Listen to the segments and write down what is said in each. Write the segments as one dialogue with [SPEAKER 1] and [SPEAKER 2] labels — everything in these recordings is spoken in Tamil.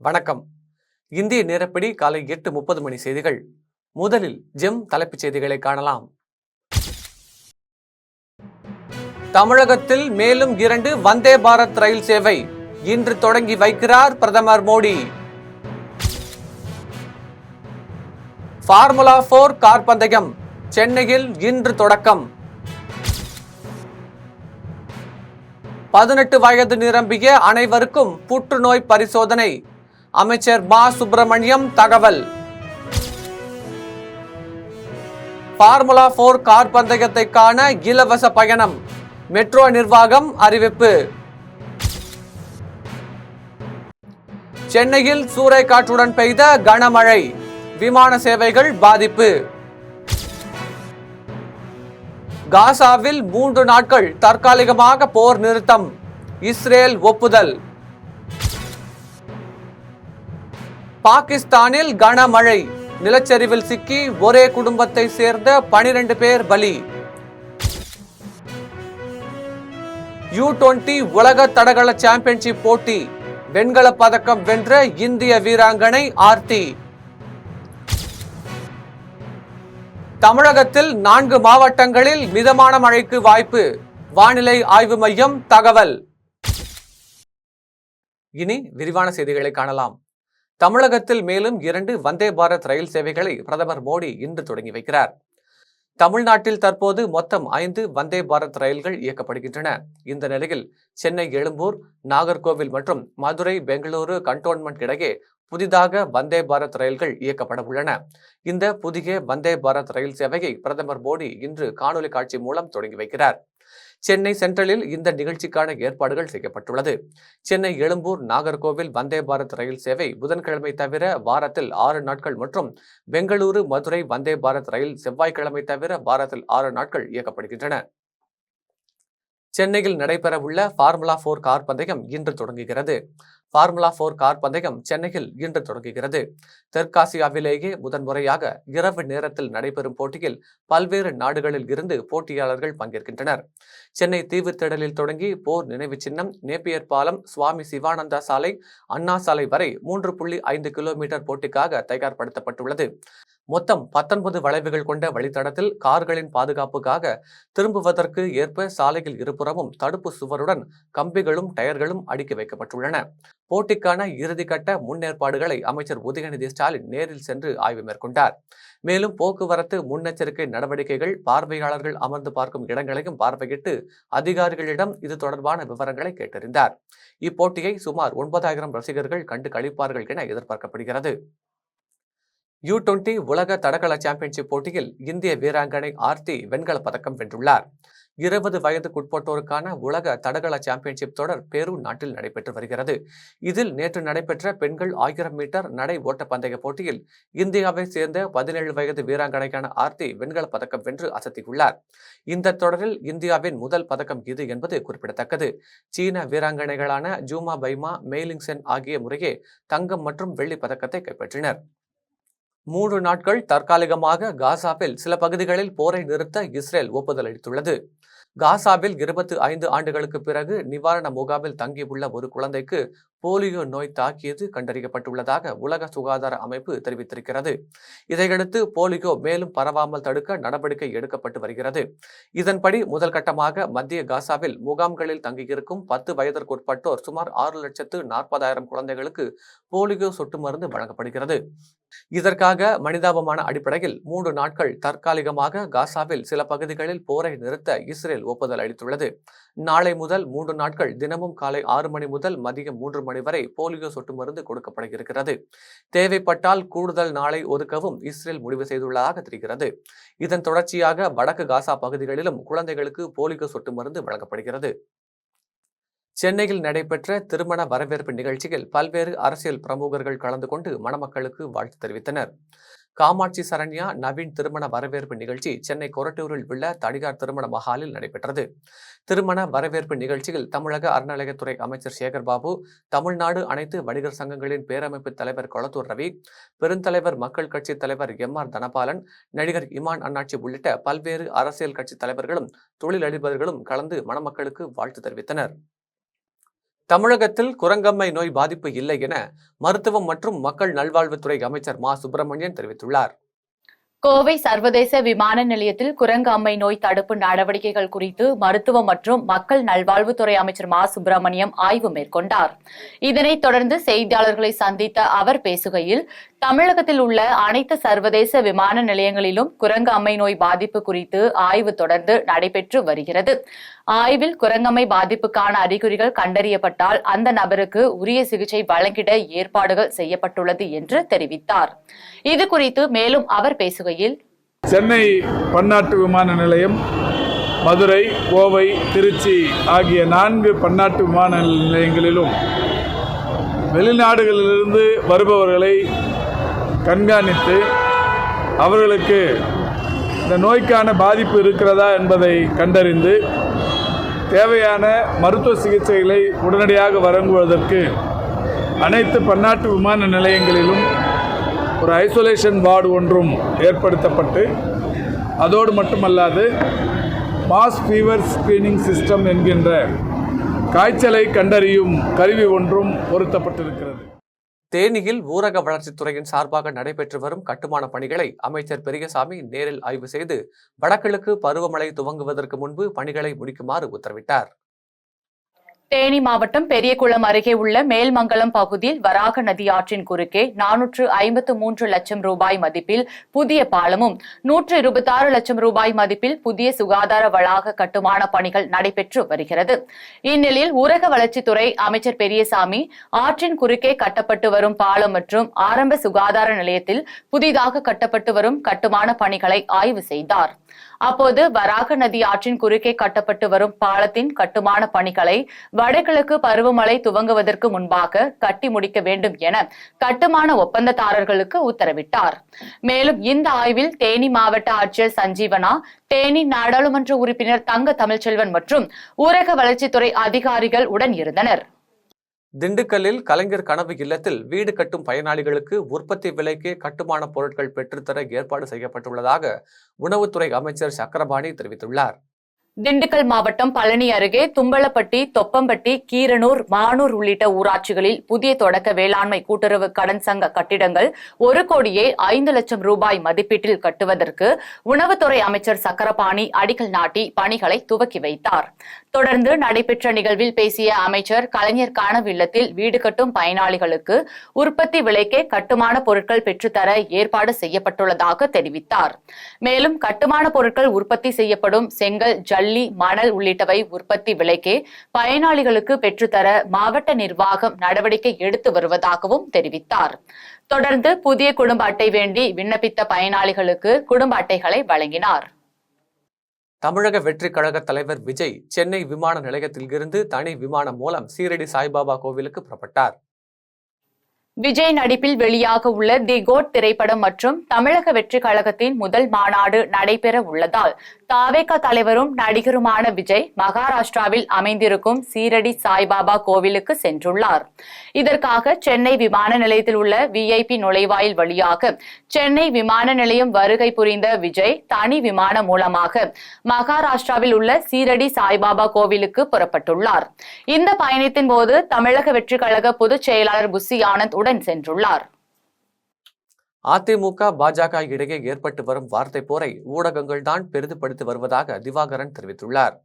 [SPEAKER 1] வணக்கம். இந்திய நேரப்படி காலை 8:30 மணி செய்திகள். முதலில் ஜெம் தலைப்புச் செய்திகளை காணலாம். தமிழகத்தில் மேலும் 2 வந்தே பாரத் ரயில் சேவை இன்று தொடங்கி வைக்கிறார் பிரதமர் மோடி. ஃபார்முலா 4 கார் பந்தயம் சென்னையில் இன்று தொடக்கம். 18 வயது நிரம்பிய அனைவருக்கும் புற்றுநோய் பரிசோதனை. அமைச்சர் மா சுப்பிரமணியம் தகவல். ஃபார்முலா 4 கார் பந்தயத்தை காண இலவச பயணம். மெட்ரோ நிர்வாகம் அறிவிப்பு. சென்னையில் சூறைக்காற்றுடன் பெய்த கனமழை. விமான சேவைகள் பாதிப்பு. காசாவில் 3 நாட்கள் தற்காலிகமாக போர் நிறுத்தம். இஸ்ரேல் ஒப்புதல். பாகிஸ்தானில் கனமழை. நிலச்சரிவில் சிக்கி ஒரே குடும்பத்தை சேர்ந்த 12 பேர் பலி. U20 உலக தடகள சாம்பியன்ஷிப் போட்டி. வெண்கல பதக்கம் வென்ற இந்திய வீராங்கனை ஆர்த்தி. தமிழகத்தில் 4 மாவட்டங்களில் மிதமான மழைக்கு வாய்ப்பு. வானிலை ஆய்வு மையம் தகவல். இனி விரிவான செய்திகளை காணலாம். தமிழகத்தில் மேலும் 2 வந்தே பாரத் ரயில் சேவைகளை பிரதமர் மோடி இன்று தொடங்கி வைக்கிறார். தமிழ்நாட்டில் தற்போது மொத்தம் 5 வந்தே பாரத் ரயில்கள் இயக்கப்படுகின்றன. இந்த நிலையில் சென்னை எழும்பூர், நாகர்கோவில் மற்றும் மதுரை பெங்களூரு கண்டோன்மெண்ட் இடையே புதிதாக வந்தே பாரத் ரயில்கள் இயக்கப்பட உள்ளன. இந்த புதிய வந்தே பாரத் ரயில் சேவையை பிரதமர் மோடி இன்று காணொலி காட்சி மூலம் தொடங்கி வைக்கிறார். சென்னை சென்ட்ரலில் இந்த நிகழ்ச்சிக்கான ஏற்பாடுகள் செய்யப்பட்டுள்ளது. சென்னை எழும்பூர் நாகர்கோவில் வந்தே பாரத் ரயில் சேவை புதன்கிழமை தவிர வாரத்தில் 6 நாட்கள் மற்றும் பெங்களூரு மதுரை வந்தே பாரத் ரயில் செவ்வாய்க்கிழமை தவிர வாரத்தில் 6 நாட்கள் இயக்கப்படுகின்றன. சென்னையில் நடைபெறவுள்ள ஃபார்முலா 4 கார் பந்தயம் இன்று தொடங்குகிறது. ஃபார்முலா 4 கார் பந்தயம் சென்னையில் இன்று தொடங்குகிறது. தெற்காசியாவிலேயே முதன்முறையாக இரவு நேரத்தில் நடைபெறும் போட்டியில் பல்வேறு நாடுகளில் இருந்து போட்டியாளர்கள் பங்கேற்கின்றனர். சென்னை தீவுத்திடலில் தொடங்கி போர் நினைவு சின்னம், நேப்பியர் பாலம், சுவாமி சிவானந்தா சாலை, அண்ணா சாலை வரை 3.5 கிலோமீட்டர் போட்டிக்காக தயார்படுத்தப்பட்டுள்ளது. மொத்தம் 19 வளைவுகள் கொண்ட வழித்தடத்தில் கார்களின் பாதுகாப்புக்காக திரும்புவதற்கு ஏற்ப சாலையில் இருபுறமும் தடுப்பு சுவருடன் கம்பிகளும் டயர்களும் அடுக்கி வைக்கப்பட்டுள்ளன. போட்டிக்கான இறுதிக்கட்ட முன்னேற்பாடுகளை அமைச்சர் உதயநிதி ஸ்டாலின் நேரில் சென்று ஆய்வு மேற்கொண்டார். மேலும் போக்குவரத்து முன்னெச்சரிக்கை நடவடிக்கைகள், பார்வையாளர்கள் அமர்ந்து பார்க்கும் இடங்களையும் பார்வையிட்டு அதிகாரிகளிடம் இது தொடர்பான விவரங்களை கேட்டறிந்தார். இப்போட்டியை சுமார் 9,000 ரசிகர்கள் கண்டு களிப்பார்கள் என எதிர்பார்க்கப்படுகிறது. U20 உலக தடகள சாம்பியன்ஷிப் போட்டியில் இந்திய வீராங்கனை ஆர்த்தி வெண்கல பதக்கம் வென்றுள்ளார். 20 வயதுக்குட்பட்டோருக்கான உலக தடகள சாம்பியன்ஷிப் தொடர் பெரு நாட்டில் நடைபெற்று வருகிறது. இதில் நேற்று நடைபெற்ற பெண்கள் 1000 மீட்டர் நடை ஓட்ட பந்தய போட்டியில் இந்தியாவை சேர்ந்த 17 வயது வீராங்கனையான ஆர்த்தி வெண்கல பதக்கம் வென்று அசத்தியுள்ளார். இந்த தொடரில் இந்தியாவின் முதல் பதக்கம் இது என்பது குறிப்பிடத்தக்கது. சீன வீராங்கனைகளான ஜூமா பைமா, மெய்லிங் சென் ஆகிய முறையே தங்கம் மற்றும் வெள்ளி பதக்கத்தை கைப்பற்றினர். 3 நாட்கள் தற்காலிகமாக காசாவில் சில பகுதிகளில் போரை நிறுத்த இஸ்ரேல் ஒப்புதல் அளித்துள்ளது. காசாவில் 25 ஆண்டுகளுக்கு பிறகு நிவாரண முகாமில் தங்கியுள்ள ஒரு குழந்தைக்கு போலியோ நோய் தாக்கியது கண்டறியப்பட்டுள்ளதாக உலக சுகாதார அமைப்பு தெரிவித்திருக்கிறது. இதையடுத்து போலியோ மேலும் பரவாமல் தடுக்க நடவடிக்கை எடுக்கப்பட்டு வருகிறது. இதன்படி முதல் கட்டமாக மத்திய காசாவில் முகாம்களில் தங்கியிருக்கும் 10 வயதிற்குட்பட்டோர் சுமார் 6,40,000 குழந்தைகளுக்கு போலியோ சொட்டு மருந்து வழங்கப்படுகிறது. இதற்காக மனிதாபமான அடிப்படையில் 3 நாட்கள் தற்காலிகமாக காசாவில் சில பகுதிகளில் போரை நிறுத்த இஸ்ரேல் ஒப்புதல் அளித்துள்ளது. நாளை முதல் 3 நாட்கள் தினமும் காலை 6 மணி முதல் மதியம் 3 மணி வரை போலியோ சொட்டு மருந்து கொடுக்கப்பட இருக்கிறது. தேவைப்பட்டால் கூடுதல் நாளை ஒதுக்கவும் இஸ்ரேல் முடிவு செய்துள்ளதாக தெரிகிறது. இதன் தொடர்ச்சியாக வடக்கு காசா பகுதிகளிலும் குழந்தைகளுக்கு போலியோ சொட்டு மருந்து வழங்கப்படுகிறது. சென்னையில் நடைபெற்ற திருமண வரவேற்பு நிகழ்ச்சியில் பல்வேறு அரசியல் பிரமுகர்கள் கலந்து கொண்டு மணமக்களுக்கு வாழ்த்து தெரிவித்தனர். காமாட்சி சரண்யா நவீன் திருமண வரவேற்பு நிகழ்ச்சி சென்னை கொரட்டூரில் உள்ள தனியார் திருமண மஹாலில் நடைபெற்றது. திருமண வரவேற்பு நிகழ்ச்சியில் தமிழக அறநிலையத்துறை அமைச்சர் சேகர்பாபு, தமிழ்நாடு அனைத்து வணிகர் சங்கங்களின் பேரமைப்பு தலைவர் கொளத்தூர் ரவி, பெருந்தலைவர் மக்கள் கட்சி தலைவர் MR தனபாலன், நடிகர் இமான் அண்ணாச்சி உள்ளிட்ட பல்வேறு அரசியல் கட்சி தலைவர்களும் தொழிலதிபர்களும் கலந்து மணமக்களுக்கு வாழ்த்து தெரிவித்தனர். தமிழகத்தில் குரங்கம்மை நோய் பாதிப்பு இல்லை என மருத்துவம் மற்றும் மக்கள் நல்வாழ்வுத்துறை அமைச்சர் மா சுப்பிரமணியன் தெரிவித்துள்ளார்.
[SPEAKER 2] கோவை சர்வதேச விமான நிலையத்தில் குரங்கு அம்மை நோய் தடுப்பு நடவடிக்கைகள் குறித்து மருத்துவம் மற்றும் மக்கள் நல்வாழ்வுத்துறை அமைச்சர் மா சுப்பிரமணியம் ஆய்வு மேற்கொண்டார். இதனைத் தொடர்ந்து செய்தியாளர்களை சந்தித்த அவர் பேசுகையில், தமிழகத்தில் உள்ள அனைத்து சர்வதேச விமான நிலையங்களிலும் குரங்கு அம்மை நோய் பாதிப்பு குறித்து ஆய்வு தொடர்ந்து நடைபெற்று வருகிறது. ஆய்வில் குரங்கம்மை பாதிப்புக்கான அறிகுறிகள் கண்டறியப்பட்டால் அந்த நபருக்கு உரிய சிகிச்சை வழங்கிட ஏற்பாடுகள் செய்யப்பட்டுள்ளது என்று தெரிவித்தார். இதுகுறித்து மேலும் அவர் பேசுகையில்,
[SPEAKER 3] சென்னை பன்னாட்டு விமான நிலையம், மதுரை, கோவை, திருச்சி ஆகிய 4 பன்னாட்டு விமான நிலையங்களிலும் வெளிநாடுகளிலிருந்து வருபவர்களை கண்காணித்து அவர்களுக்கு இந்த நோய்க்கான பாதிப்பு இருக்கிறதா என்பதை கண்டறிந்து தேவையான மருத்துவ சிகிச்சைகளை உடனடியாக வழங்குவதற்கு அனைத்து பன்னாட்டு விமான நிலையங்களிலும் ஒரு ஐசோலேஷன் வார்டு ஒன்றும் ஏற்படுத்தப்பட்டு, அதோடு மட்டுமல்லாது மாஸ் ஃபீவர் ஸ்கிரீனிங் சிஸ்டம் என்கின்ற காய்ச்சலை கண்டறியும் கருவி ஒன்றும் பொருத்தப்பட்டிருக்கிறது.
[SPEAKER 1] தேனியில் ஊரக வளர்ச்சித்துறையின் சார்பாக நடைபெற்று வரும் கட்டுமான பணிகளை அமைச்சர் பெரியசாமி நேரில் ஆய்வு செய்து வடகிழக்கு பருவமழை துவங்குவதற்கு முன்பு பணிகளை முடிக்குமாறு உத்தரவிட்டார்.
[SPEAKER 2] தேனி மாவட்டம் பெரியகுளம் அருகே உள்ள மேல்மங்கலம் பகுதியில் வராக நதி ஆற்றின் குறுக்கே 453 லட்சம் ரூபாய் மதிப்பில் புதிய பாலமும் 126 லட்சம் ரூபாய் மதிப்பில் புதிய சுகாதார வளாக கட்டுமான பணிகள் நடைபெற்று வருகிறது. இந்நிலையில் ஊரக வளர்ச்சித்துறை அமைச்சர் பெரியசாமி ஆற்றின் குறுக்கே கட்டப்பட்டு வரும் பாலம் மற்றும் ஆரம்ப சுகாதார நிலையத்தில் புதிதாக கட்டப்பட்டு வரும் கட்டுமான பணிகளை ஆய்வு செய்தார். அப்போது வராக நதி ஆற்றின் குறுக்கே கட்டப்பட்டு வரும் பாலத்தின் கட்டுமான பணிகளை வடகிழக்கு பருவமழை துவங்குவதற்கு முன்பாக கட்டி முடிக்க வேண்டும் என கட்டுமான ஒப்பந்ததாரர்களுக்கு உத்தரவிட்டார். மேலும் இந்த ஆய்வில் தேனி மாவட்ட ஆட்சியர் சஞ்சீவனா, தேனி நாடாளுமன்ற உறுப்பினர் தங்க தமிழ்ச்செல்வன் மற்றும் ஊரக வளர்ச்சித்துறை அதிகாரிகள் உடன் இருந்தனர்.
[SPEAKER 1] திண்டுக்கல்லில் கலைஞர் கனவு இல்லத்தில் வீடு கட்டும் பயனாளிகளுக்கு உற்பத்தி விலைக்கே கட்டுமான பொருட்கள் பெற்றுத்தர ஏற்பாடு செய்யப்பட்டுள்ளதாக உணவுத்துறை அமைச்சர் சக்கரபாணி தெரிவித்துள்ளார்.
[SPEAKER 2] திண்டுக்கல் மாவட்டம் பழனி அருகே தும்பலப்பட்டி, தொப்பம்பட்டி, கீரனூர், மானூர் உள்ளிட்ட ஊராட்சிகளில் புதிய தொடக்க வேளாண்மை கூட்டுறவு கடன் சங்க கட்டிடங்கள் 1,05 லட்சம் ரூபாய் மதிப்பீட்டில் கட்டுவதற்கு உணவுத்துறை அமைச்சர் சக்கரபாணி அடிக்கல் நாட்டி பணிகளை துவக்கி வைத்தார். தொடர்ந்து நடைபெற்ற நிகழ்வில் பேசிய அமைச்சர், கலைஞர் கனவு இல்லத்தில் வீடு கட்டும் பயனாளிகளுக்கு உற்பத்தி விலைக்கே கட்டுமான பொருட்கள் பெற்றுத்தர ஏற்பாடு செய்யப்பட்டுள்ளதாக தெரிவித்தார். மேலும் கட்டுமான பொருட்கள் உற்பத்தி செய்யப்படும் செங்கல், ஜல்லி, மணல் உள்ளிட்டவை உற்பத்தி விலைக்கே பயனாளிகளுக்கு பெற்றுத்தர மாவட்ட நிர்வாகம் நடவடிக்கை எடுத்து வருவதாகவும் தெரிவித்தார். தொடர்ந்து புதிய குடும்ப அட்டை வேண்டி விண்ணப்பித்த பயனாளிகளுக்கு குடும்ப அட்டைகளை வழங்கினார்.
[SPEAKER 1] தமிழக வெற்றி கழக தலைவர் விஜய் சென்னை விமான நிலையத்திலிருந்து தனி விமானம் மூலம் சீரடி சாய்பாபா கோவிலுக்கு புறப்பட்டார்.
[SPEAKER 2] விஜய் நடிப்பில் வெளியாக உள்ள தி கோட் திரைப்படம் மற்றும் தமிழக வெற்றி கழகத்தின் முதல் மாநாடு நடைபெற உள்ளதால் தாவேகா தலைவரும் நடிகருமான விஜய் மகாராஷ்டிராவில் அமைந்திருக்கும் சீரடி சாய்பாபா கோவிலுக்கு சென்றுள்ளார். இதற்காக சென்னை விமான நிலையத்தில் உள்ள VIP நுழைவாயில் வழியாக சென்னை விமான நிலையம் வருகை புரிந்த விஜய் தனி விமானம் மூலமாக மகாராஷ்டிராவில் உள்ள சீரடி சாய்பாபா கோவிலுக்கு புறப்பட்டுள்ளார். இந்த பயணத்தின் போது தமிழக வெற்றி கழக பொதுச் செயலாளர் புசி ஆனந்த் உடன் சென்றுள்ளார்.
[SPEAKER 1] அதிமுக பாஜக இடையே ஏற்பட்டு வரும் வார்த்தை போரை ஊடகங்கள் தான் பெரிதுபடுத்தி வருவதாக திவாகரன் தெரிவித்துள்ளார்.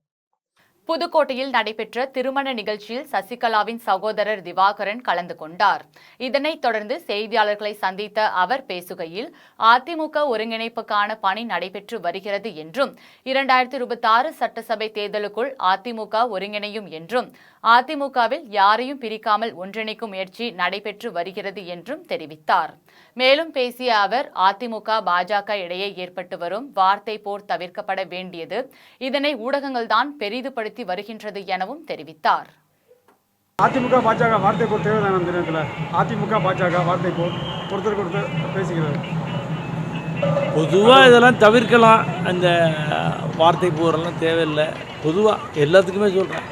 [SPEAKER 2] புதுக்கோட்டையில் நடைபெற்ற திருமண நிகழ்ச்சியில் சசிகலாவின் சகோதரர் திவாகரன் கலந்து கொண்டார். இதனைத் தொடர்ந்து செய்தியாளர்களை சந்தித்த அவர் பேசுகையில், அதிமுக ஒருங்கிணைப்புக்கான பணி நடைபெற்று வருகிறது என்றும் 2026 சட்டசபை தேர்தலுக்குள் அதிமுக ஒருங்கிணையும் என்றும் அதிமுகவில் யாரையும் பிரிக்காமல் ஒன்றிணைக்கும் முயற்சி நடைபெற்று வருகிறது என்றும் தெரிவித்தார். மேலும் பேசிய அவர், அதிமுக பாஜக இடையே ஏற்பட்டு வரும் வார்த்தை போர் தவிர்க்கப்பட வேண்டியது இதனை ஊடகங்கள்தான் பெரிதுபடுத்தி வருகின்றது எனவும் தெரிவித்தார்.
[SPEAKER 4] அதிமுக பாஜக வார்த்தை போர் தேவைதான் அந்த நேரத்தில். அதிமுக பாஜக வார்த்தை போர் ஒருத்தருக்கு ஒருத்தர் பேசிக்கிறது.
[SPEAKER 5] பொதுவாக இதெல்லாம் தவிர்க்கலாம். அந்த வார்த்தை போரெல்லாம் தேவையில்லை. பொதுவாக எல்லாத்துக்குமே சொல்கிறேன்,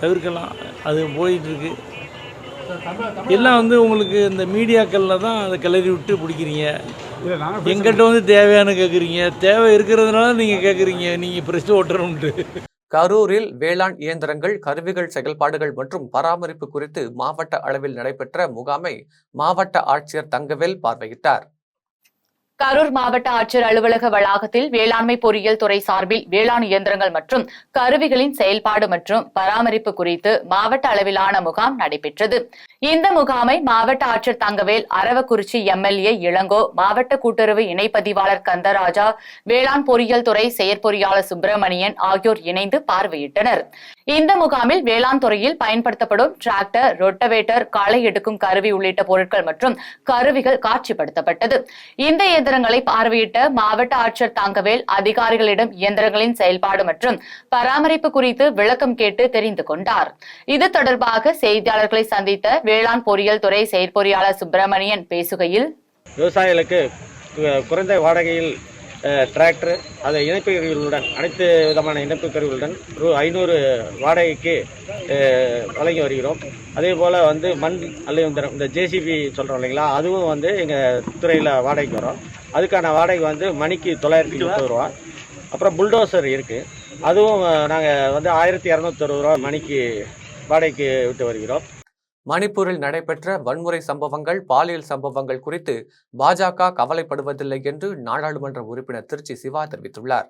[SPEAKER 5] தவிர்க்கலாம். அது போயிட்டுருக்கு. எல்லாம் உங்களுக்கு இந்த மீடியாக்களில் தான் அதை கிளறி விட்டு பிடிக்கிறீங்க. எங்கிட்ட தேவையான கேட்குறீங்க. தேவை இருக்கிறதுனால நீங்கள் கேட்குறீங்க, நீங்கள் ப்ரெஸ் ஓட்டுறோன்ட்டு.
[SPEAKER 1] கரூரில் வேளாண் இயந்திரங்கள், கருவிகள் செயல்பாடுகள் மற்றும் பராமரிப்பு குறித்து மாவட்ட அளவில் நடைபெற்ற முகாமை மாவட்ட ஆட்சியர் தங்கவேல் பார்வையிட்டார்.
[SPEAKER 2] கரூர் மாவட்ட ஆட்சியர் அலுவலக வளாகத்தில் வேளாண்மை பொறியியல் துறை சார்பில் வேளாண் இயந்திரங்கள் மற்றும் கருவிகளின் செயல்பாடு மற்றும் பராமரிப்பு குறித்து மாவட்ட அளவிலான முகாம் நடைபெற்றது. இந்த முகாமை மாவட்ட ஆட்சியர் தங்கவேல், அரவக்குறிச்சி எம்எல்ஏ இளங்கோ, மாவட்ட கூட்டுறவு இணைப்பதிவாளர் கந்தராஜா, வேளாண் பொறியியல் துறை செயற்பொறியாளர் சுப்பிரமணியன் ஆகியோர் இணைந்து பார்வையிட்டனர். இந்த முகாமில் வேளாண் துறையில் பயன்படுத்தப்படும் டிராக்டர், ரொட்டவேட்டர், களை எடுக்கும் கருவி உள்ளிட்ட பொருட்கள் மற்றும் கருவிகள் காட்சிப்படுத்தப்பட்டது. இந்த இயந்திரங்களை பார்வையிட்ட மாவட்ட ஆட்சியர் தங்கவேல் அதிகாரிகளிடம் இயந்திரங்களின் செயல்பாடு மற்றும் பராமரிப்பு குறித்து விளக்கம் கேட்டு தெரிந்து கொண்டார். இது தொடர்பாக செய்தியாளர்களை சந்தித்த வேளாண் பொறியியல் துறை செயற்பொறியாளர் சுப்பிரமணியன் பேசுகையில்,
[SPEAKER 6] விவசாயிகளுக்கு குறைந்த வாடகையில் டிராக்டர், அதை இணைப்பு கருவிகளுடன், அனைத்து விதமான இணைப்பு கருவிகளுடன் 500 வாடகைக்கு வழங்கி வருகிறோம். அதே போல் மண் அள்ளி இயந்திரம், இந்த ஜேசிபி சொல்கிறோம் இல்லைங்களா, அதுவும் எங்கள் துறையில் வாடகைக்கு வரும். அதுக்கான வாடகை மணிக்கு 920 ரூபா. அப்புறம் புல்டோசர் இருக்குது, அதுவும் நாங்கள் 1260 ரூபா மணிக்கு வாடகைக்கு விட்டு வருகிறோம்.
[SPEAKER 1] மணிப்பூரில் நடைபெற்ற வன்முறை சம்பவங்கள், பாலியல் சம்பவங்கள் குறித்து பாஜக கவலைப்படுவதில்லை என்று நாடாளுமன்ற உறுப்பினர் திருச்சி சிவா தெரிவித்துள்ளார்.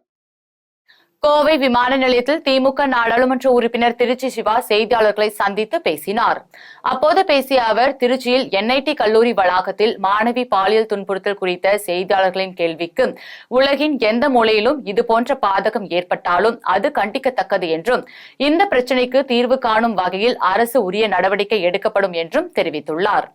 [SPEAKER 2] கோவை விமான நிலையத்தில் திமுக நாடாளுமன்ற உறுப்பினர் திருச்சி சிவா செய்தியாளர்களை சந்தித்து பேசினார். அப்போது பேசிய அவர், திருச்சியில் என்ஐடி கல்லூரி வளாகத்தில் மாணவி பாலியல் துன்புறுத்தல் குறித்த செய்தியாளர்களின் கேள்விக்கு, உலகின் எந்த மூலையிலும் இதுபோன்ற பாதகம் ஏற்பட்டாலும் அது கண்டிக்கத்தக்கது என்றும், இந்த பிரச்சினைக்கு தீர்வு காணும் வகையில் அரசு உரிய நடவடிக்கை எடுக்கப்படும் என்றும் தெரிவித்துள்ளார்.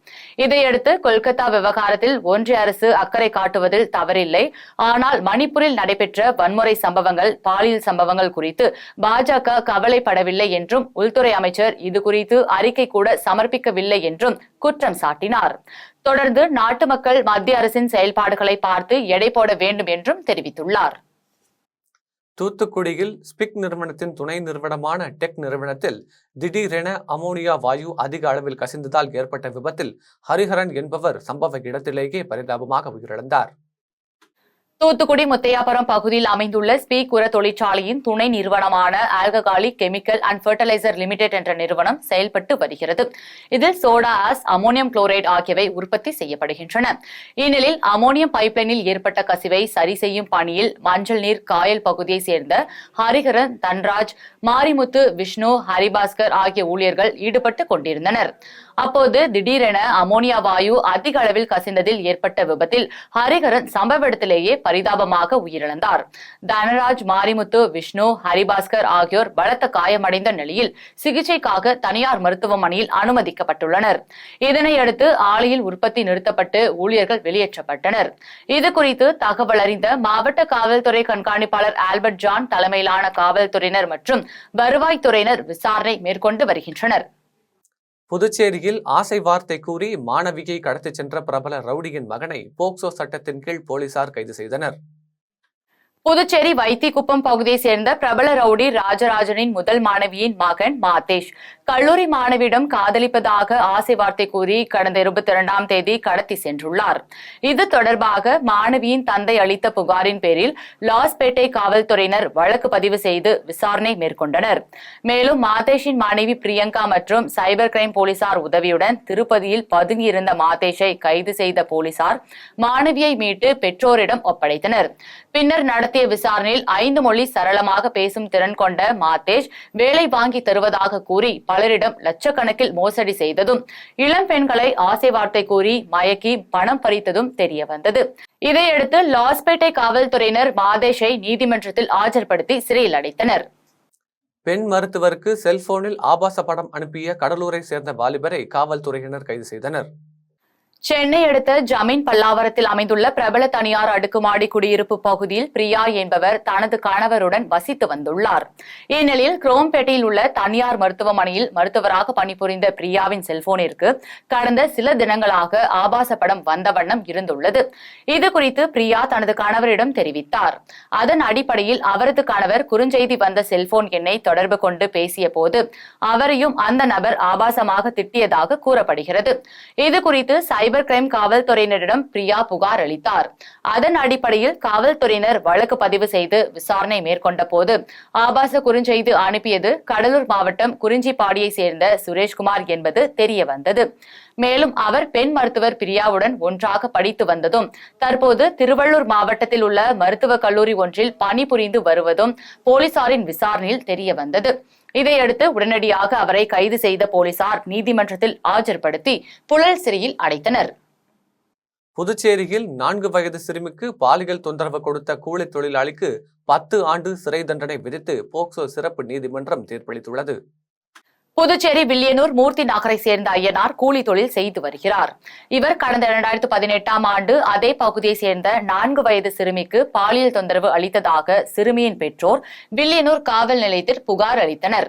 [SPEAKER 2] இதையடுத்து கொல்கத்தா விவகாரத்தில் ஒன்றிய அரசு அக்கறை காட்டுவதில் தவறில்லை. ஆனால் மணிப்பூரில் நடைபெற்ற வன்முறை சம்பவங்கள், பாலியல் சம்பவங்கள் குறித்து பாஜக கவலைப்படவில்லை என்றும், உள்துறை அமைச்சர் இதுகுறித்து அறிக்கை கூட சமர்ப்பிக்கவில்லை என்றும் குற்றம் சாட்டினார். தொடர்ந்து நாட்டு மக்கள் மத்திய அரசின் செயல்பாடுகளை பார்த்து எடை போட வேண்டும் என்றும் தெரிவித்துள்ளார்.
[SPEAKER 1] தூத்துக்குடியில் ஸ்பிக் நிறுவனத்தின் துணை நிறுவனமான டெக் நிறுவனத்தில் திடீரென அமோனியா வாயு அதிக அளவில் கசிந்ததால் ஏற்பட்ட விபத்தில் ஹரிஹரன் என்பவர் சம்பவ இடத்திலேயே பரிதாபமாக உயிரிழந்தார்.
[SPEAKER 2] தூத்துக்குடி முத்தையாபுரம் பகுதியில் அமைந்துள்ள ஸ்பீக் உர தொழிற்சாலையின் துணை நிறுவனமான alcoholic chemical and fertiliser limited என்ற நிறுவனம் செயல்பட்டு வருகிறது. இதில் சோடா ஆஸ், அமோனியம் குளோரைடு ஆகியவை உற்பத்தி செய்யப்படுகின்றன. இந்நிலையில் அமோனியம் பைப்லைனில் ஏற்பட்ட கசிவை சரி செய்யும் பணியில் மஞ்சள் நீர் காயல் பகுதியைச் சேர்ந்த ஹரிஹரன், தன்ராஜ், மாரிமுத்து, விஷ்ணு, ஹரிபாஸ்கர் ஆகிய ஊழியர்கள் ஈடுபட்டு கொண்டிருந்தனர். அப்போது திடீரென அமோனியா வாயு அதிக அளவில் கசிந்ததில் ஏற்பட்ட விபத்தில் ஹரிஹரன் சம்பவ இடத்திலேயே பரிதாபமாக உயிரிழந்தார். தனராஜ், மாரிமுத்து, விஷ்ணு, ஹரிபாஸ்கர் ஆகியோர் பலத்த காயமடைந்த நிலையில் சிகிச்சைக்காக தனியார் மருத்துவமனையில் அனுமதிக்கப்பட்டுள்ளனர். இதனையடுத்து ஆலையில் உற்பத்தி நிறுத்தப்பட்டு ஊழியர்கள் வெளியேற்றப்பட்டனர். இதுகுறித்து தகவல் அறிந்த மாவட்ட காவல்துறை கண்காணிப்பாளர் ஆல்பர்ட் ஜான் தலைமையிலான காவல்துறையினர் மற்றும் வருவாய்த்துறையினர் விசாரணை மேற்கொண்டு வருகின்றனர்.
[SPEAKER 1] புதுச்சேரியில் ஆசை வார்த்தை கூறி மாணவியை கடத்திச் சென்ற பிரபல ரவுடியின் மகனை போக்சோ சட்டத்தின் கீழ் போலீசார் கைது செய்தனர்.
[SPEAKER 2] புதுச்சேரி வைத்திக்குப்பம் பகுதியை சேர்ந்த பிரபல ரவுடி ராஜராஜனின் முதல் மாணவியின் மகன் மாதேஷ் கல்லூரி மாணவியிடம் காதலிப்பதாக ஆசை வார்த்தை கூறி கடந்த 22ஆம் தேதி கடத்தி சென்றுள்ளார். இது தொடர்பாக மாணவியின் தந்தை அளித்த புகாரின் பேரில் லாஸ்பேட்டை காவல்துறையினர் வழக்கு பதிவு செய்து விசாரணை மேற்கொண்டனர். மேலும் மாதேஷின் மனைவி பிரியங்கா மற்றும் சைபர் கிரைம் போலீசார் உதவியுடன் திருப்பதியில் பதுங்கியிருந்த மாதேஷை கைது செய்த போலீசார் மாணவியை மீட்டு பெற்றோரிடம் ஒப்படைத்தனர். பின்னர் நடத்திய விசாரணையில் 5 மொழி சரளமாக பேசும் திறன் கொண்ட மாதேஷ் வேலை வாங்கி தருவதாக கூறி பலரிடம் லட்சக்கணக்கில் மோசடி செய்ததும், இளம் பெண்களை ஆசை வார்த்தை கூறி மயக்கி பணம் பறித்ததும் தெரிய வந்தது. இதையடுத்து லாஸ்பேட்டை காவல்துறையினர் மாதேஷை நீதிமன்றத்தில் ஆஜர்படுத்தி சிறையில் அடைத்தனர்.
[SPEAKER 1] பெண் மருத்துவருக்கு செல்போனில் ஆபாச படம் அனுப்பிய கடலூரை சேர்ந்த வாலிபரை காவல்துறையினர் கைது செய்தனர்.
[SPEAKER 2] சென்னை அடுத்த ஜமீன் பல்லாவரத்தில் அமைந்துள்ள பிரபல தனியார் அடுக்குமாடி குடியிருப்பு பகுதியில் பிரியா என்பவர் தனது கணவருடன் வசித்து வந்துள்ளார். இந்நிலையில் குரோம்பேட்டையில் உள்ள தனியார் மருத்துவமனையில் மருத்துவராக பணிபுரிந்த பிரியாவின் செல்போனிற்கு கடந்த சில தினங்களாக ஆபாச படம் வந்த வண்ணம் இருந்துள்ளது. இதுகுறித்து பிரியா தனது கணவரிடம் தெரிவித்தார். அதன் அடிப்படையில் அவரது கணவர் குறுஞ்செய்தி வந்த செல்போன் எண்ணை தொடர்பு கொண்டு பேசிய போது அவரையும் அந்த நபர் ஆபாசமாக திட்டியதாக கூறப்படுகிறது. இதுகுறித்து சைபர் சைபர் கிரைம் காவல்துறையினரிடம் பிரியா புகார் அளித்தார். அதன் அடிப்படையில் காவல்துறையினர் வழக்கு பதிவு செய்து விசாரணை மேற்கொண்ட போது ஆபாச குறுஞ்செய்தி அனுப்பியது கடலூர் மாவட்டம் குறிஞ்சிப்பாடியை சேர்ந்த சுரேஷ்குமார் என்பது தெரிய வந்தது. மேலும் அவர் பெண் மருத்துவர் பிரியாவுடன் ஒன்றாக படித்து வந்ததும் தற்போது திருவள்ளூர் மாவட்டத்தில் உள்ள மருத்துவக் கல்லூரி ஒன்றில் பணிபுரிந்து வருவதும் போலீசாரின் விசாரணையில் தெரிய வந்தது. இதையடுத்து உடனடியாக அவரை கைது செய்த போலீசார் நீதிமன்றத்தில் ஆஜர்படுத்தி புழல் சிறையில் அடைத்தனர்.
[SPEAKER 1] புதுச்சேரியில் 4 வயது சிறுமிக்கு பாலியல் தொந்தரவு கொடுத்த கூலி தொழிலாளிக்கு 10 ஆண்டு சிறை தண்டனை விதித்து போக்சோ சிறப்பு நீதிமன்றம் தீர்ப்பளித்துள்ளது.
[SPEAKER 2] புதுச்சேரி வில்லியனூர் மூர்த்தி நகரை சேர்ந்த ஐயனார் கூலி தொழில் செய்து வருகிறார். இவர் கடந்த 2018ஆம் ஆண்டு அதே பகுதியை சேர்ந்த 4 வயது சிறுமிக்கு பாலியல் தொந்தரவு அளித்ததாக சிறுமியின் பெற்றோர் வில்லியனூர் காவல் நிலையத்தில் புகார் அளித்தனர்.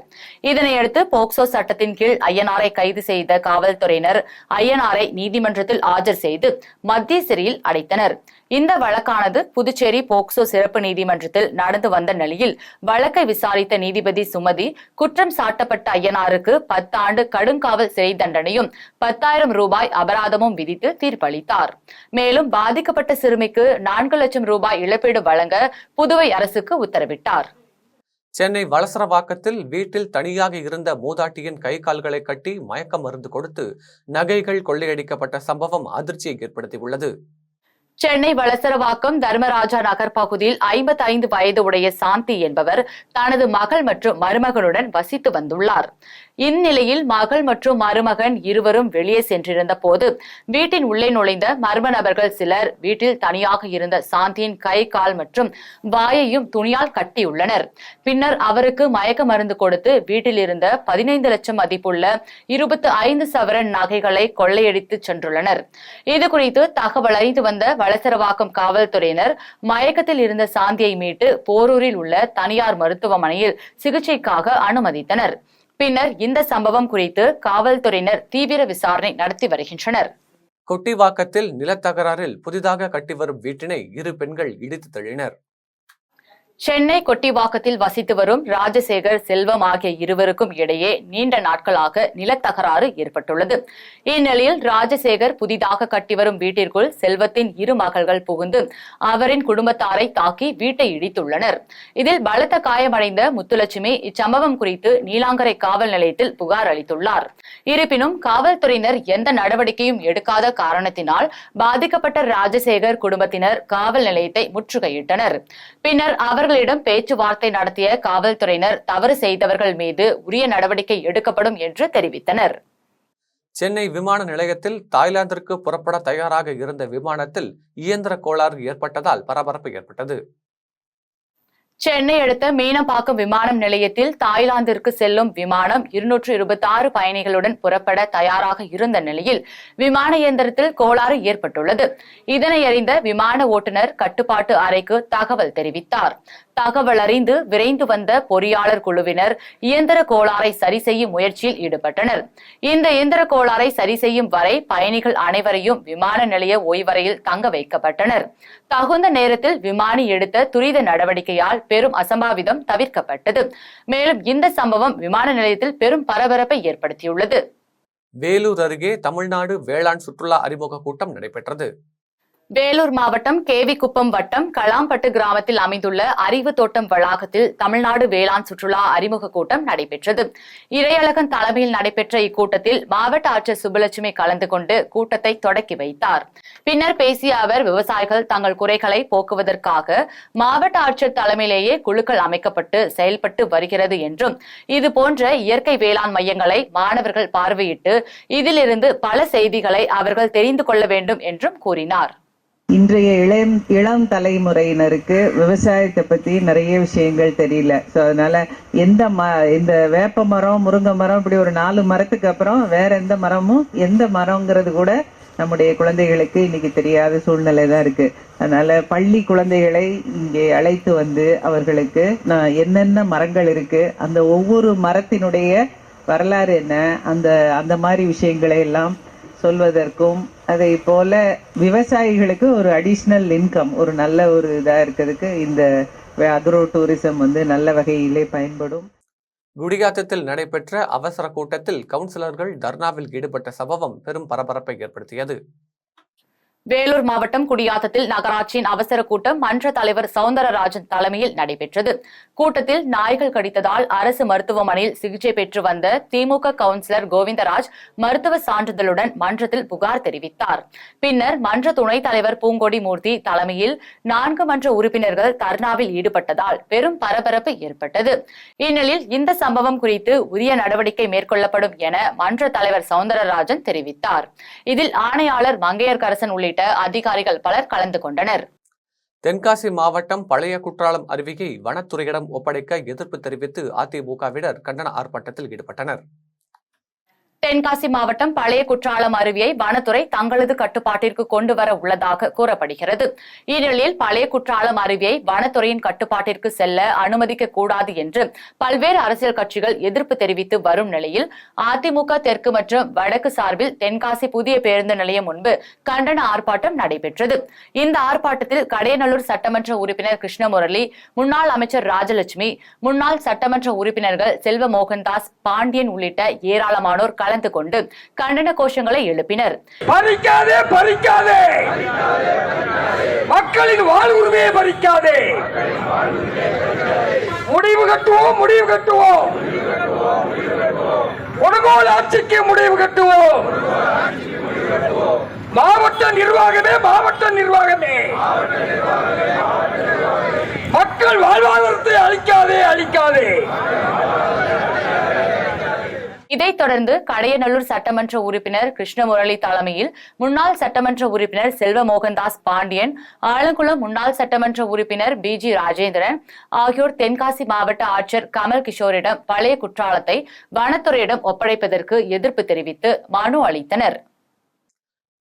[SPEAKER 2] இதனையடுத்து போக்சோ சட்டத்தின் கீழ் ஐயனாரை கைது செய்த காவல்துறையினர் ஐயனாரை நீதிமன்றத்தில் ஆஜர் செய்து மத்திய சிறையில் அடைத்தனர். இந்த வழக்கானது புதுச்சேரி போக்சோ சிறப்பு நீதிமன்றத்தில் நடந்து வந்த நிலையில் வழக்கை விசாரித்த நீதிபதி சுமதி குற்றம் சாட்டப்பட்ட ஐயனாருக்கு 10 ஆண்டு கடுங்காவல் சிறை தண்டனையும் 10,000 ரூபாய் அபராதமும் விதித்து தீர்ப்பளித்தார். மேலும் பாதிக்கப்பட்ட சிறுமிக்கு 4 லட்சம் ரூபாய் இழப்பீடு வழங்க புதுவை அரசுக்கு உத்தரவிட்டார்.
[SPEAKER 1] சென்னை வளசரவாக்கத்தில் வீட்டில் தனியாக இருந்த மூதாட்டியின் கை கால்களை கட்டி மயக்க மருந்து கொடுத்து நகைகள் கொள்ளையடிக்கப்பட்ட சம்பவம் அதிர்ச்சியை ஏற்படுத்தியுள்ளது.
[SPEAKER 2] சென்னை வளசரவாக்கம் தர்மராஜா நகர் பகுதியில் 55 வயது உடைய சாந்தி என்பவர் தனது மகள் மற்றும் மருமகனுடன் வசித்து வந்துள்ளார். இந்நிலையில் மகள் மற்றும் மருமகன் இருவரும் வெளியே சென்றிருந்த போது வீட்டின் உள்ளே நுழைந்த மர்ம நபர்கள் சிலர் வீட்டில் தனியாக இருந்த சாந்தியின் கை கால் மற்றும் வாயையும் துணியால் கட்டியுள்ளனர். பின்னர் அவருக்கு மயக்க மருந்து கொடுத்து வீட்டில் இருந்த 15 லட்சம் மதிப்புள்ள 25 சவரன் நகைகளை கொள்ளையடித்து சென்றுள்ளனர். இதுகுறித்து தகவல் அறிந்து வந்த வளசரவாக்கம் காவல்துறையினர் மயக்கத்தில் இருந்த சாந்தியை மீட்டு போரூரில் உள்ள தனியார் மருத்துவமனையில் சிகிச்சைக்காக அனுமதித்தனர். பின்னர் இந்த சம்பவம் குறித்து காவல்துறையினர் தீவிர விசாரணை நடத்தி வருகின்றனர்.
[SPEAKER 1] கொட்டிவாக்கத்தில் நிலத்தகராறில் புதிதாக கட்டி வரும் வீட்டினை 2 பெண்கள் இடித்து தள்ளினர்.
[SPEAKER 2] சென்னை கொட்டிவாக்கத்தில் வசித்து வரும் ராஜசேகர், செல்வம் ஆகிய இருவருக்கும் இடையே நீண்ட நாட்களாக நிலத்தகராறு ஏற்பட்டுள்ளது. இந்நிலையில் ராஜசேகர் புதிதாக கட்டி வரும் வீட்டிற்குள் செல்வத்தின் 2 மகள்கள் புகுந்து அவரின் குடும்பத்தாரை தாக்கி வீட்டை இடித்துள்ளனர். இதில் பலத்த காயமடைந்த முத்துலட்சுமி இச்சம்பவம் குறித்து நீலாங்கரை காவல் நிலையத்தில் புகார் அளித்துள்ளார். இருப்பினும் காவல்துறையினர் எந்த நடவடிக்கையும் எடுக்காத காரணத்தினால் பாதிக்கப்பட்ட ராஜசேகர் குடும்பத்தினர் காவல் நிலையத்தை முற்றுகையிட்டனர். பின்னர் அவர்களிடம் பேச்சுவார்த்தை நடத்திய காவல்துறையினர் தவறு செய்தவர்கள் மீது உரிய நடவடிக்கை எடுக்கப்படும் என்று தெரிவித்தனர்.
[SPEAKER 1] சென்னை விமான நிலையத்தில் தாய்லாந்திற்கு புறப்பட தயாராக இருந்த விமானத்தில் இயந்திர கோளாறு ஏற்பட்டதால் பரபரப்பு ஏற்பட்டது.
[SPEAKER 2] சென்னை அடுத்த மீனம்பாக்கம் விமான நிலையத்தில் தாய்லாந்திற்கு செல்லும் விமானம் 226 பயணிகளுடன் புறப்பட தயாராக இருந்த நிலையில் விமான இயந்திரத்தில் கோளாறு ஏற்பட்டுள்ளது. இதனை அறிந்த விமான ஓட்டுநர் கட்டுப்பாட்டு அறைக்கு தகவல் தெரிவித்தார். தகவல் அறிந்து விரைந்து வந்த பொறியாளர் குழுவினர் இயந்திர கோளாறை சரி செய்யும் முயற்சியில் ஈடுபட்டனர். இந்த இயந்திர கோளாறை சரி செய்யும் வரை பயணிகள் அனைவரையும் விமான நிலைய ஓய்வறையில் தங்க வைக்கப்பட்டனர். தகுந்த நேரத்தில் விமானி எடுத்த துரித நடவடிக்கையால் பெரும் அசம்பாவிதம் தவிர்க்கப்பட்டது. மேலும் இந்த சம்பவம் விமான நிலையத்தில் பெரும் பரபரப்பை ஏற்படுத்தியுள்ளது.
[SPEAKER 1] வேலூர் அருகே தமிழ்நாடு வேளாண் சுற்றுலா அறிமுக கூட்டம் நடைபெற்றது.
[SPEAKER 2] வேலூர் மாவட்டம் கேவிக்குப்பம் வட்டம் களாம்பட்டு கிராமத்தில் அமைந்துள்ள அறிவு தோட்டம் வளாகத்தில் தமிழ்நாடு வேளாண் சுற்றுலா அறிமுக கூட்டம் நடைபெற்றது. இறையழகன் தலைமையில் நடைபெற்ற இக்கூட்டத்தில் மாவட்ட ஆட்சியர் சுப்புலட்சுமி கலந்து கொண்டு கூட்டத்தை தொடக்கி வைத்தார். பின்னர் பேசிய அவர் விவசாயிகள் தங்கள் குறைகளை போக்குவதற்காக மாவட்ட ஆட்சியர் தலைமையிலேயே குழுக்கள் அமைக்கப்பட்டு செயல்பட்டு வருகிறது என்றும் இதுபோன்ற இயற்கை வேளாண் மையங்களை மாணவர்கள் பார்வையிட்டு இதிலிருந்து பல செய்திகளை அவர்கள் தெரிந்து கொள்ள வேண்டும் என்றும் கூறினார்.
[SPEAKER 7] இன்றைய இளம் தலைமுறையினருக்கு விவசாயத்தை பத்தி நிறைய விஷயங்கள் தெரியல. ஸோ அதனால இந்த வேப்ப மரம், முருங்கை மரம், இப்படி ஒரு 4 மரத்துக்கு அப்புறம் வேற எந்த மரமும் எந்த மரம்ங்கிறது கூட நம்முடைய குழந்தைகளுக்கு இன்னைக்கு தெரியாத சூழ்நிலை தான் இருக்கு. அதனால பள்ளி குழந்தைகளை இங்கே அழைத்து வந்து அவர்களுக்கு என்னென்ன மரங்கள் இருக்கு, அந்த ஒவ்வொரு மரத்தினுடைய வரலாறு என்ன, அந்த மாதிரி விஷயங்களை எல்லாம் சொல்வதற்கும், அதை போல விவசாயிகளுக்கு ஒரு அடிஷ்னல் இன்கம், ஒரு நல்ல ஒரு இதா இருக்கிறதுக்கு இந்த அக்ரோ டூரிசம் நல்ல வகையிலே பயன்படும்.
[SPEAKER 1] குடியாத்தத்தில் நடைபெற்ற அவசர கூட்டத்தில் கவுன்சிலர்கள் தர்ணாவில் ஈடுபட்ட சம்பவம் பெரும் பரபரப்பை ஏற்படுத்தியது.
[SPEAKER 2] வேலூர் மாவட்டம் குடியாத்தத்தில் நகராட்சியின் அவசர கூட்டம் மன்ற தலைவர் சவுந்தரராஜன் தலைமையில் நடைபெற்றது. கூட்டத்தில் நாய்கள் கடித்ததால் அரசு மருத்துவமனையில் சிகிச்சை பெற்று வந்த திமுக கவுன்சிலர் கோவிந்தராஜ் மருத்துவ சான்றிதழுடன் மன்றத்தில் புகார் தெரிவித்தார். பின்னர் மன்ற துணைத் தலைவர் பூங்கொடி மூர்த்தி தலைமையில் 4 மன்ற உறுப்பினர்கள் தர்ணாவில் ஈடுபட்டதால் பெரும் பரபரப்பு ஏற்பட்டது. இந்நிலையில் இந்த சம்பவம் குறித்து உரிய நடவடிக்கை மேற்கொள்ளப்படும் என மன்ற தலைவர் சவுந்தரராஜன் தெரிவித்தார். இதில் ஆணையாளர் மங்கையர்கரசன் உள்ளிட்ட அதிகாரிகள் பலர் கலந்து கொண்டனர்.
[SPEAKER 1] தென்காசி மாவட்டம் பழைய குற்றாலம் அருவியை வனத்துறையிடம் ஒப்படைக்க எதிர்ப்பு தெரிவித்து அதிமுகவினர் கண்டன ஆர்ப்பாட்டத்தில் ஈடுபட்டனர்.
[SPEAKER 2] தென்காசி மாவட்டம் பழைய குற்றாலம் அருவியை வனத்துறை தங்களது கட்டுப்பாட்டிற்கு கொண்டு வர உள்ளதாக கூறப்படுகிறது. இந்நிலையில் பழைய குற்றாலம் அருவியை வனத்துறையின் கட்டுப்பாட்டிற்கு செல்ல அனுமதிக்க கூடாது என்று பல்வேறு அரசியல் கட்சிகள் எதிர்ப்பு தெரிவித்து வரும் நிலையில் அதிமுக தெற்கு மற்றும் வடக்கு சார்பில் தென்காசி புதிய பேருந்து நிலையம் முன்பு கண்டன ஆர்ப்பாட்டம் நடைபெற்றது. இந்த ஆர்ப்பாட்டத்தில் கடையநல்லூர் சட்டமன்ற உறுப்பினர் கிருஷ்ணமுரளி, முன்னாள் அமைச்சர் ராஜலட்சுமி, முன்னாள் சட்டமன்ற உறுப்பினர்கள் செல்வ மோகன்தாஸ், பாண்டியன் உள்ளிட்ட ஏராளமானோர் கலந்து கொண்டு கண்டன கோஷங்களை எழுப்பினர்.
[SPEAKER 8] பறிக்காதே பறிக்காதே, மக்களின் வாழ்வுரிமையை பறிக்காதே, முடிவு கட்டுவோம் முடிவு கட்டுவோம், கொடுங்கோல் ஆட்சிக்கு முடிவு கட்டுவோம். மாவட்ட நிர்வாகமே மாவட்ட நிர்வாகமே, மக்கள் வாழ்வாதாரத்தை அளிக்காதே அளிக்காதே.
[SPEAKER 2] இதைத் தொடர்ந்து கடையநல்லூர் சட்டமன்ற உறுப்பினர் கிருஷ்ணமுரளி தலைமையில் முன்னாள் சட்டமன்ற உறுப்பினர் செல்வ மோகன்தாஸ் பாண்டியன், ஆலங்குளம் முன்னாள் சட்டமன்ற உறுப்பினர் BG ராஜேந்திரன் ஆகியோர் தென்காசி மாவட்ட ஆட்சியர் கமல் கிஷோரிடம் பழைய குற்றாலத்தை வனத்துறையிடம் ஒப்படைப்பதற்கு எதிர்ப்பு தெரிவித்து மனு அளித்தனர்.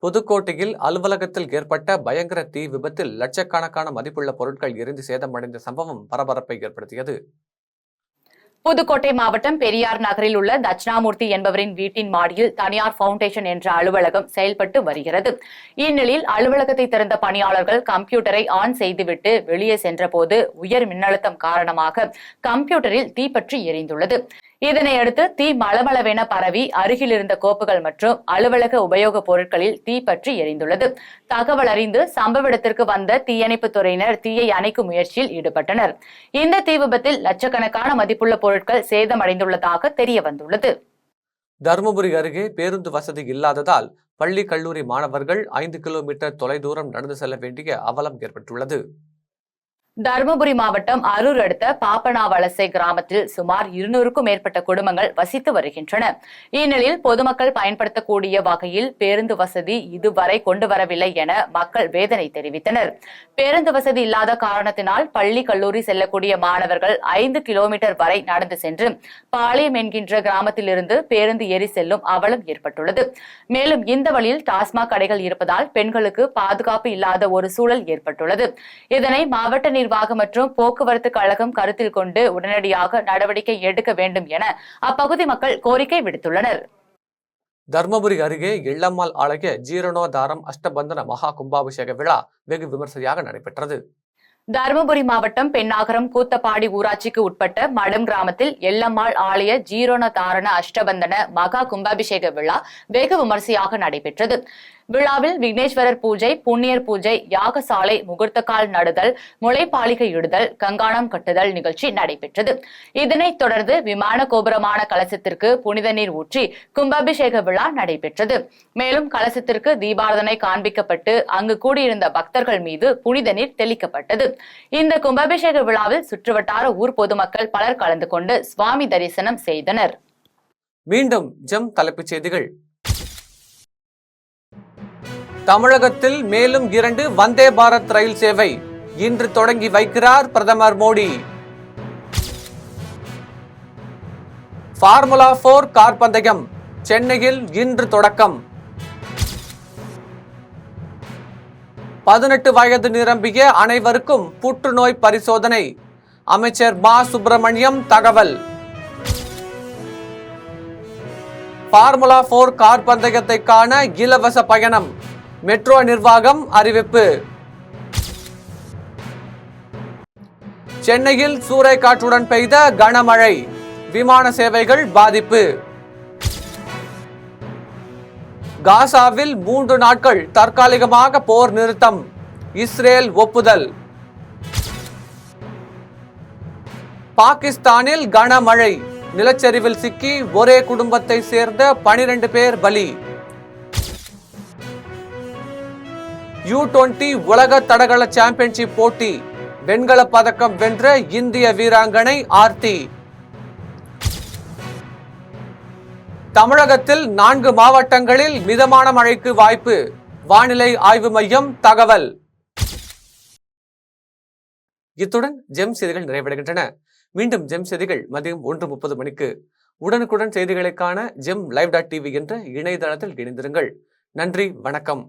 [SPEAKER 1] புதுக்கோட்டையில் அலுவலகத்தில் ஏற்பட்ட பயங்கர தீ விபத்தில் லட்சக்கணக்கான மதிப்புள்ள பொருட்கள் எரிந்து சேதமடைந்த சம்பவம் பரபரப்பை ஏற்படுத்தியது.
[SPEAKER 2] புதுக்கோட்டை மாவட்டம் பெரியார் நகரில் உள்ள தட்சிணாமூர்த்தி என்பவரின் வீட்டின் மாடியில் தனியார் பவுண்டேஷன் என்ற அலுவலகம் செயல்பட்டு வருகிறது. இந்நிலையில் அலுவலகத்தை திறந்த பணியாளர்கள் கம்ப்யூட்டரை ஆன் செய்துவிட்டு வெளியே சென்றபோது உயர் மின்னழுத்தம் காரணமாக கம்ப்யூட்டரில் தீப்பற்றி எரிந்துள்ளது. இதனையடுத்து தீ மளமளவென பரவி அருகில் இருந்த கோப்புகள் மற்றும் அலுவலக உபயோகப் பொருட்களில் தீப்பற்றி எரிந்துள்ளது. தகவல் அறிந்து சம்பவ இடத்திற்கு வந்த தீயணைப்புத் துறையினர் தீயை அணைக்கும் முயற்சியில் ஈடுபட்டனர். இந்த தீ விபத்தில் லட்சக்கணக்கான மதிப்புள்ள பொருட்கள் சேதமடைந்துள்ளதாக தெரிய வந்துள்ளது.
[SPEAKER 1] தருமபுரி அருகே பேருந்து வசதி இல்லாததால் பள்ளி கல்லூரி மாணவர்கள் 5 கிலோமீட்டர் தொலைதூரம் நடந்து செல்ல வேண்டிய அவலம் ஏற்பட்டுள்ளது.
[SPEAKER 2] தருமபுரி மாவட்டம் அரூர் அடுத்த பாப்பனாவலசை கிராமத்தில் சுமார் 200க்கும் மேற்பட்ட குடும்பங்கள் வசித்து வருகின்றன. இந்நிலையில் பொதுமக்கள் பயன்படுத்தக்கூடிய வகையில் பேருந்து வசதி இதுவரை கொண்டு வரவில்லை என மக்கள் வேதனை தெரிவித்தனர். பேருந்து வசதி இல்லாத காரணத்தினால் பள்ளி கல்லூரி செல்லக்கூடிய மாணவர்கள் 5 கிலோமீட்டர் வரை நடந்து சென்று பாளையம் என்கின்ற கிராமத்திலிருந்து பேருந்து ஏறி செல்லும் அவலம் ஏற்பட்டுள்ளது. மேலும் இந்த வழியில் டாஸ்மாக் கடைகள் இருப்பதால் பெண்களுக்கு பாதுகாப்பு இல்லாத ஒரு சூழல் ஏற்பட்டுள்ளது. இதனை மாவட்ட நிர்வாகம் மற்றும் போக்குவரத்து கழகம் கருத்தில் கொண்டு உடனடியாக நடவடிக்கை எடுக்க வேண்டும் என அப்பகுதி மக்கள் கோரிக்கை விடுத்துள்ளனர்.
[SPEAKER 1] தர்மபுரி அருகே எள்ளம்மாள் ஆலய ஜீரணோதாரம் அஷ்டபந்தன மகா கும்பாபிஷேக விழா வெகு விமர்சையாக நடைபெற்றது.
[SPEAKER 2] தருமபுரி மாவட்டம் பெண்ணாகரம் கூத்தப்பாடி ஊராட்சிக்கு உட்பட்ட மடம் கிராமத்தில் எள்ளம்மாள் ஆலய ஜீரணோதாரண அஷ்டபந்தன மகா கும்பாபிஷேக விழா வெகு விமர்சையாக நடைபெற்றது. விழாவில் விக்னேஸ்வரர் பூஜை, புண்ணியர் பூஜை, யாகசாலை, முகூர்த்தக்கால் நடுதல், முளைப்பாலிகை இடுதல், கங்காணம் கட்டுதல் நிகழ்ச்சி நடைபெற்றது. இதனைத் தொடர்ந்து விமான கோபுரமான கலசத்திற்கு புனித நீர் ஊற்றி கும்பாபிஷேக விழா நடைபெற்றது. மேலும் கலசத்திற்கு தீபாராதனை காண்பிக்கப்பட்டு அங்கு கூடியிருந்த பக்தர்கள் மீது புனித நீர் தெளிக்கப்பட்டது. இந்த கும்பாபிஷேக விழாவில் சுற்றுவட்டார ஊர் பொதுமக்கள் பலர் கலந்து கொண்டு சுவாமி தரிசனம் செய்தனர்.
[SPEAKER 1] மீண்டும் ஜெம் தலைப்புச் செய்திகள். தமிழகத்தில் மேலும் 2 வந்தே பாரத் ரயில் சேவை இன்று தொடங்கி வைக்கிறார் பிரதமர் மோடி. ஃபார்முலா 4 கார் பந்தயம் சென்னையில் இன்று தொடக்கம். 18 வயது நிரம்பிய அனைவருக்கும் புற்றுநோய் பரிசோதனை. அமைச்சர் மா சுப்பிரமணியம் தகவல். ஃபார்முலா 4 கார் பந்தயத்தை காண இலவச பயணம். மெட்ரோ நிர்வாகம் அறிவிப்பு. சென்னையில் சூறைக்காற்றுடன் பெய்த கனமழை. விமான சேவைகள் பாதிப்பு. காசாவில் 3 நாட்கள் தற்காலிகமாக போர் நிறுத்தம், இஸ்ரேல் ஒப்புதல். பாகிஸ்தானில் கனமழை, நிலச்சரிவில் சிக்கி ஒரே குடும்பத்தை சேர்ந்த 12 பேர் பலி. U20 உலக தடகள சாம்பியன்ஷிப் போட்டி, வெண்கல பதக்கம் வென்ற இந்திய வீராங்கனை ஆர்த்தி. தமிழகத்தில் 4 மாவட்டங்களில் மிதமான மழைக்கு வாய்ப்பு, வானிலை ஆய்வு மையம் தகவல். இத்துடன் ஜெம் செய்திகள் நிறைவடைகின்றன. மீண்டும் ஜெம் செய்திகள் மதியம் 1:30 மணிக்கு. உடனுக்குடன் செய்திகளுக்கான GemLive.tv என்ற இணையதளத்தில் இணைந்திருங்கள். நன்றி, வணக்கம்.